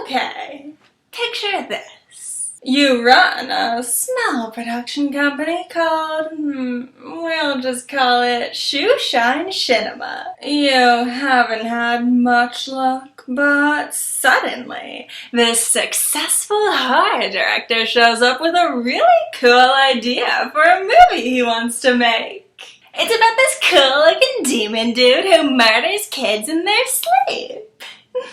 Okay, picture this. You run a small production company called, we'll just call it Shoeshine Cinema. You haven't had much luck, but suddenly, this successful horror director shows up with a really cool idea for a movie he wants to make. It's about this cool-looking demon dude who murders kids in their sleep.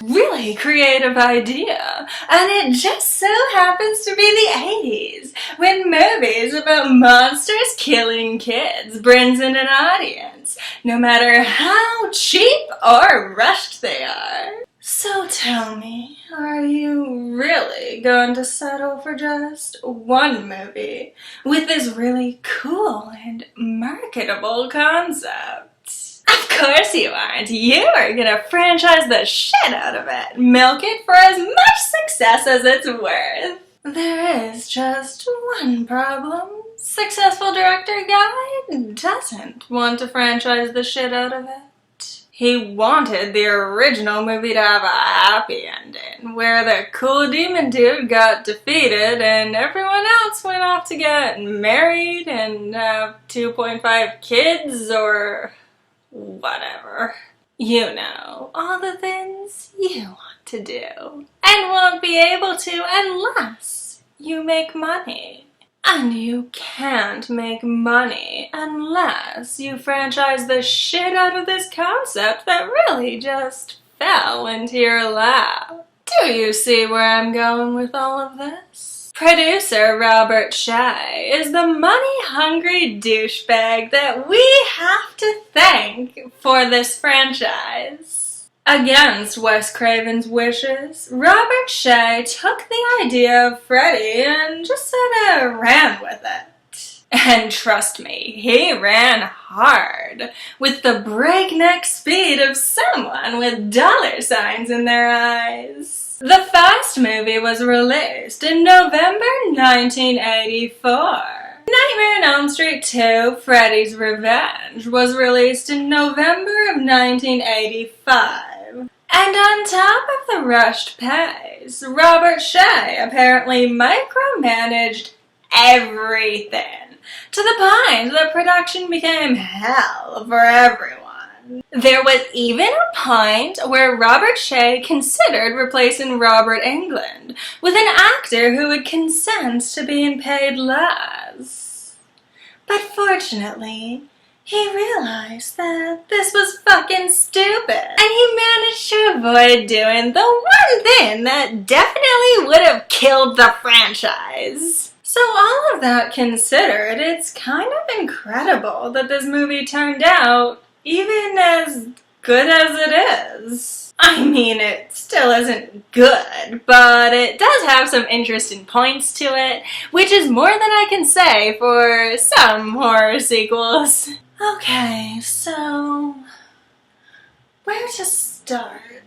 Really creative idea, and it just so happens to be the 80s, when movies about monsters killing kids brings in an audience, no matter how cheap or rushed they are. So tell me, are you really going to settle for just one movie with this really cool and marketable concept? Of course you aren't. You are gonna franchise the shit out of it, milk it for as much success as it's worth. There is just one problem. Successful director guy doesn't want to franchise the shit out of it. He wanted the original movie to have a happy ending, where the cool demon dude got defeated and everyone else went off to get married and have 2.5 kids or whatever. You know, all the things you want to do and won't be able to unless you make money. And you can't make money unless you franchise the shit out of this concept that really just fell into your lap. Do you see where I'm going with all of this? Producer Robert Shea is the money-hungry douchebag that we have to thank for this franchise. Against Wes Craven's wishes, Robert Shea took the idea of Freddy and just sort of ran with it. And trust me, he ran hard, with the breakneck speed of someone with dollar signs in their eyes. The first movie was released in November 1984. Nightmare on Elm Street 2, Freddy's Revenge, was released in November of 1985. And on top of the rushed pace, Robert Shea apparently micromanaged everything, to the point that production became hell for everyone. There was even a point where Robert Shea considered replacing Robert Englund with an actor who would consent to being paid less. But fortunately, he realized that this was fucking stupid, and he managed to avoid doing the one thing that definitely would have killed the franchise. So all of that considered, it's kind of incredible that this movie turned out even as good as it is. I mean, it still isn't good, but it does have some interesting points to it, which is more than I can say for some horror sequels. Okay, so where to start?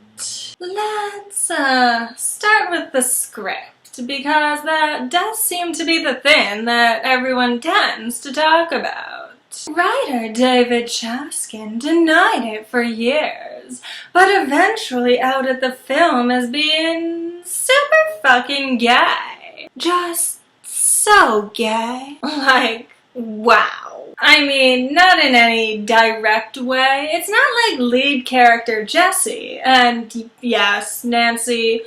Let's start with the script, because that does seem to be the thing that everyone tends to talk about. Writer David Chaskin denied it for years, but eventually outed the film as being super fucking gay. Just so gay. Like, wow. I mean, not in any direct way. It's not like lead character Jessie, and yes, Nancy,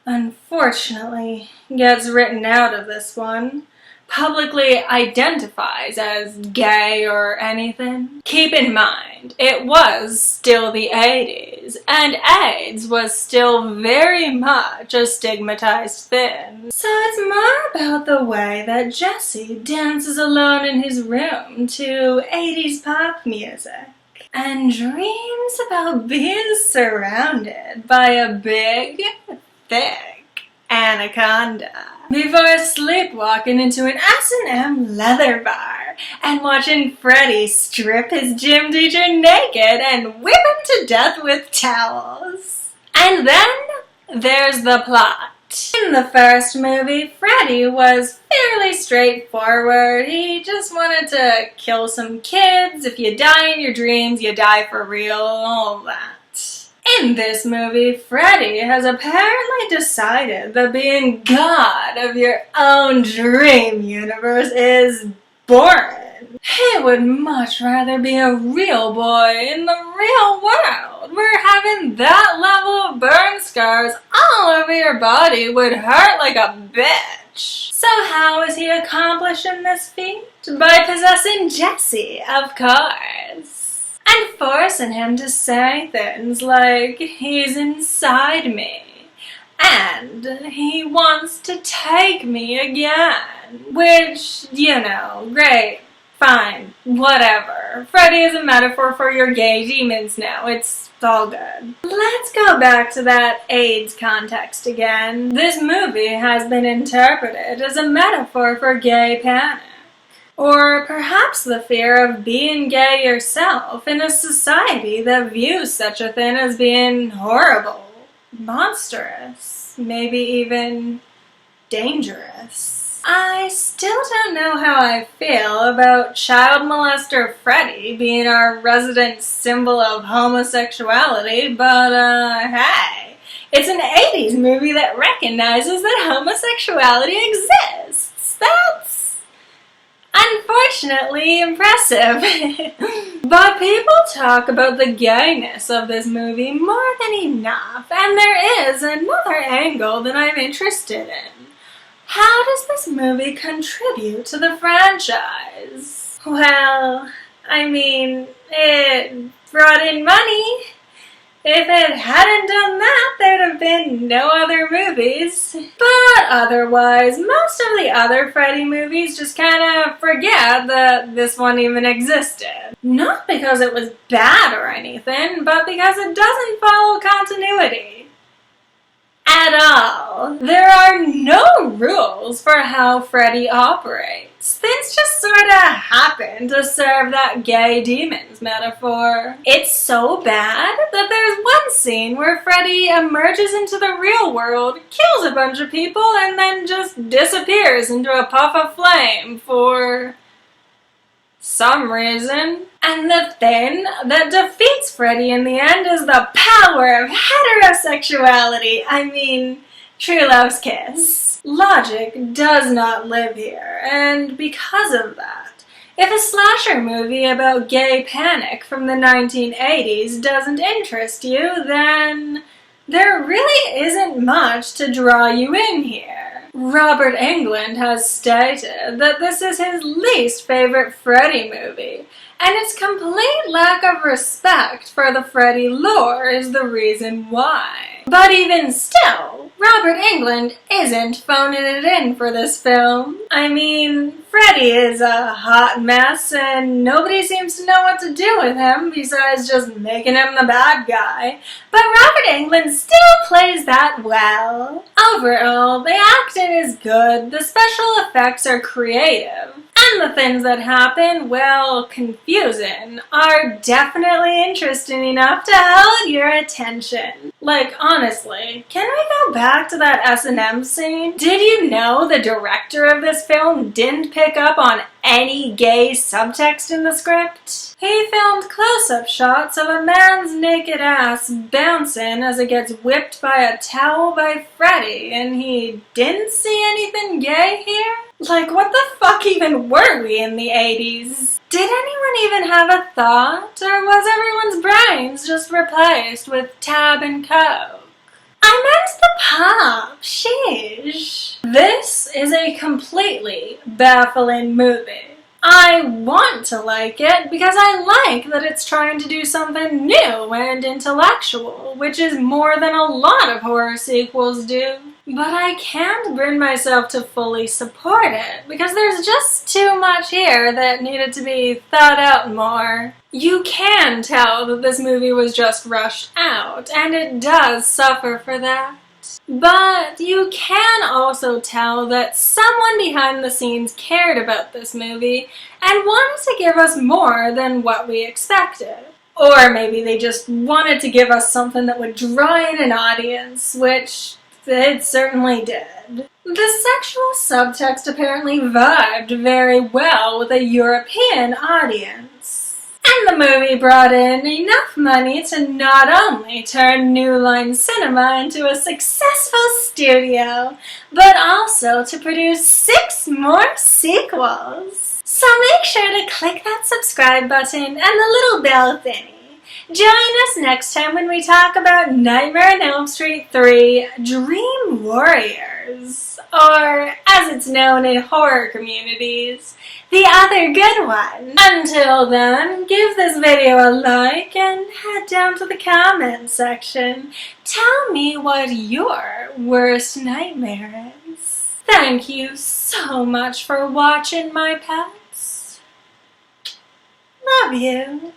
unfortunately, gets written out of this one, publicly identifies as gay or anything. Keep in mind, it was still the 80s, and AIDS was still very much a stigmatized thing. So it's more about the way that Jesse dances alone in his room to 80s pop music, and dreams about being surrounded by a big, thick anaconda, before sleepwalking into an S&M leather bar and watching Freddy strip his gym teacher naked and whip him to death with towels. And then there's the plot. In the first movie, Freddy was fairly straightforward. He just wanted to kill some kids. If you die in your dreams, you die for real, all that. In this movie, Freddy has apparently decided that being God of your own dream universe is boring. He would much rather be a real boy in the real world, where having that level of burn scars all over your body would hurt like a bitch. So how is he accomplishing this feat? By possessing Jesse, of course. And forcing him to say things like, he's inside me, and he wants to take me again. Which, you know, great. Fine, whatever. Freddy is a metaphor for your gay demons now. It's all good. Let's go back to that AIDS context again. This movie has been interpreted as a metaphor for gay panic. Or perhaps the fear of being gay yourself in a society that views such a thing as being horrible, monstrous, maybe even dangerous. I still don't know how I feel about child molester Freddy being our resident symbol of homosexuality, but hey, it's an 80s movie that recognizes that homosexuality exists. That's unfortunately impressive. But people talk about the gayness of this movie more than enough, and there is another angle that I'm interested in. How does this movie contribute to the franchise? Well, I mean, it brought in money. If it hadn't done that, there'd have been no other movies. But otherwise, most of the other Freddy movies just kind of forget that this one even existed. Not because it was bad or anything, but because it doesn't follow continuity. At all. There are no rules for how Freddy operates. Things just sorta happen to serve that gay demons metaphor. It's so bad that there's one scene where Freddy emerges into the real world, kills a bunch of people, and then just disappears into a puff of flame for some reason. And the thing that defeats Freddy in the end is the power of heterosexuality. I mean, true love's kiss. Logic does not live here, and because of that, if a slasher movie about gay panic from the 1980s doesn't interest you, then there really isn't much to draw you in here. Robert Englund has stated that this is his least favorite Freddy movie, and its complete lack of respect for the Freddy lore is the reason why. But even still, Robert Englund isn't phoning it in for this film. I mean, Freddy is a hot mess, and nobody seems to know what to do with him besides just making him the bad guy. But Robert Englund still plays that well. Overall, the acting is good, the special effects are creative, and the things that happen, well, confusing, are definitely interesting enough to hold your attention. Like, honestly, can we go back to that S&M scene? Did you know the director of this film didn't pick up on any gay subtext in the script? He filmed close-up shots of a man's naked ass bouncing as it gets whipped by a towel by Freddy, and he didn't see anything gay here? Like, what the fuck even were we in the 80s? Did anyone even have a thought, or was everyone's brains just replaced with Tab and Coke? I meant the pop, sheesh. This is a completely baffling movie. I want to like it because I like that it's trying to do something new and intellectual, which is more than a lot of horror sequels do. But I can't bring myself to fully support it because there's just too much here that needed to be thought out more. You can tell that this movie was just rushed out, and it does suffer for that. But you can also tell that someone behind the scenes cared about this movie and wanted to give us more than what we expected. Or maybe they just wanted to give us something that would draw in an audience, which it certainly did. The sexual subtext apparently vibed very well with a European audience. And the movie brought in enough money to not only turn New Line Cinema into a successful studio, but also to produce 6 more sequels. So make sure to click that subscribe button and the little bell thingy. Join us next time when we talk about Nightmare on Elm Street 3 Dream Warriors, or as it's known in horror communities, the other good one. Until then, give this video a like and head down to the comment section. Tell me what your worst nightmare is. Thank you so much for watching, my pets. Love you.